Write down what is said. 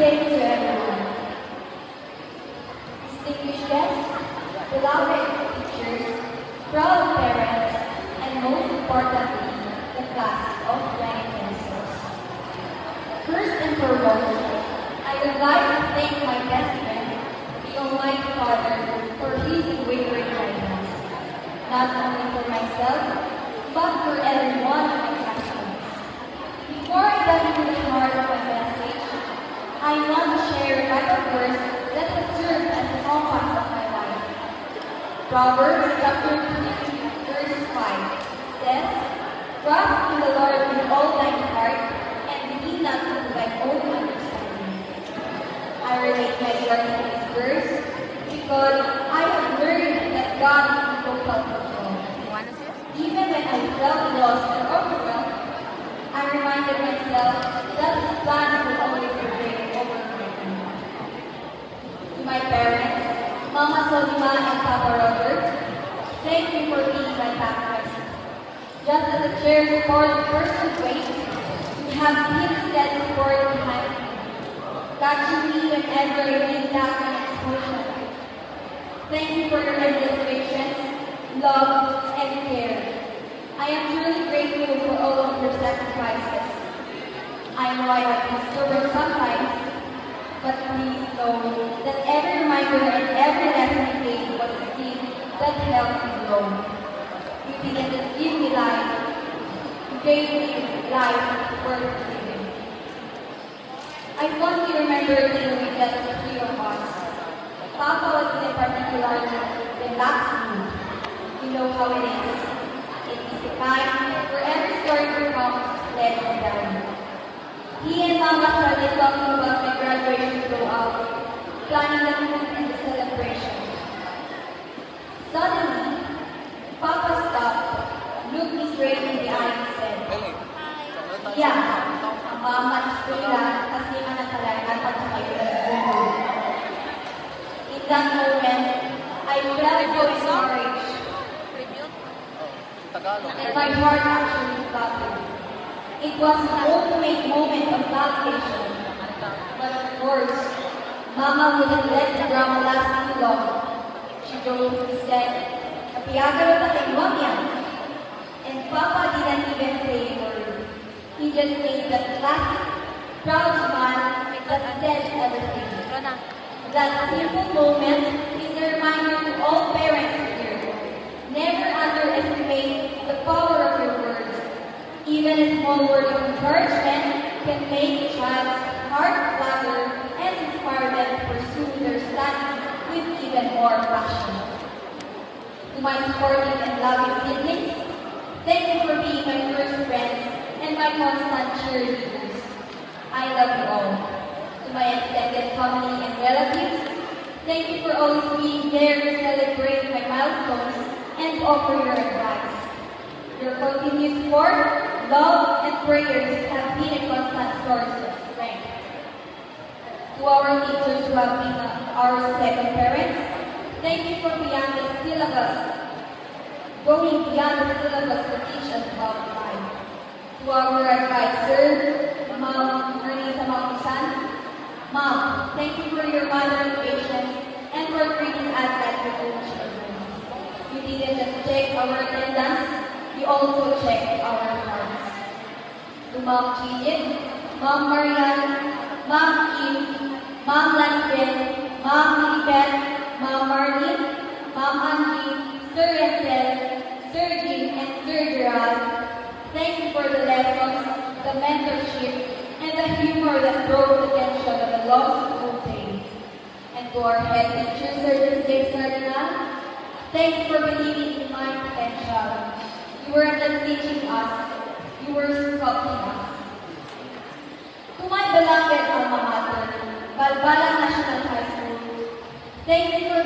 day to everyone. Distinguished guests, beloved teachers, proud parents, and most importantly, the class of 2026. First and foremost, I would like to thank my best friend, the Almighty Father, for His unwavering guidance, not only for myself, but for every one of my classmates. Before I dive into the heart of my message, I want to share a Bible verse that has served as the compass of my life. Proverbs chapter 3, verse 5 says, "Trust in the Lord with all thine heart, and lean not to thy own understanding." I relate my journey to this verse because I have learned that God is in total control. Even when I felt lost or overwhelmed, I reminded myself that His plans will always prevail over my own. To my parents, Mama Solima and Papa Robert, thank you for being my backrest. Just as a chair supports a person's weight, you have been steady support behind me, catching me whenever I lean back and exposure. Thank you for your endless patience, love, and care. I am truly grateful for all of your sacrifices. I know I have been stubborn sometimes, but please know that every reminder and every lesson you gave was a seed that helped me grow. You didn't just give me life, you gave me life worth living. I fondly remember dealing with just the three of us. Papa was in a particularly relaxed mood. You know how it is. It is the kind where every story becomes legendary. He and Mama started talking about my graduation blowout, planning the food and the celebration. Suddenly, Papa stopped, looked me straight in the eye and said, "Yeah, ang mama eskwela kasi anak pala dapat sa kayo na sa. In that moment, I felt so discouraged. And my heart actually flattened. It was an ultimate moment of validation. But of course, Mama wouldn't let the drama last too long. She jokingly said, "Napiyaga na kay Mama." And Papa didn't even say a word. He just made that classic, proud smile that said everything. That simple moment is a reminder to all parents here. Never underestimate the power of your words. Even a small word of encouragement can make a child's heart flutter and inspire them to pursue their studies with even more passion. To my supportive and loving siblings, thank you for being my first friends and my constant cheerleaders. I love you all. To my extended family and relatives, thank you for always being there to celebrate my milestones and offer your advice. Your continued support, love, and prayers have been a constant source of strength. To our teachers who have been our second parents, thank you for beyond the syllabus, going beyond the syllabus to teach us about life. To our advisor, Ma'am Ernisa Mausan, Mom, thank you for your motherly patience and for treating us like your own children. You didn't just check our attendance, you also checked our hearts. To Mom Judith, Mom Marian, Mom Kim, Mom Lanfred, Mom Lilibet, Mom Marlene, Mom Angie, Sir Ansel, Sir Jim, and Sir Gerald, thank you for the lessons, the mentorship, and the humor that broke the tension of a long school day. And to our head teacher, Sir James Cardinal, thank you for believing in my potential. You weren't just teaching us, you were sculpting us. To my beloved alma mater, Balbalang National High School, thank you for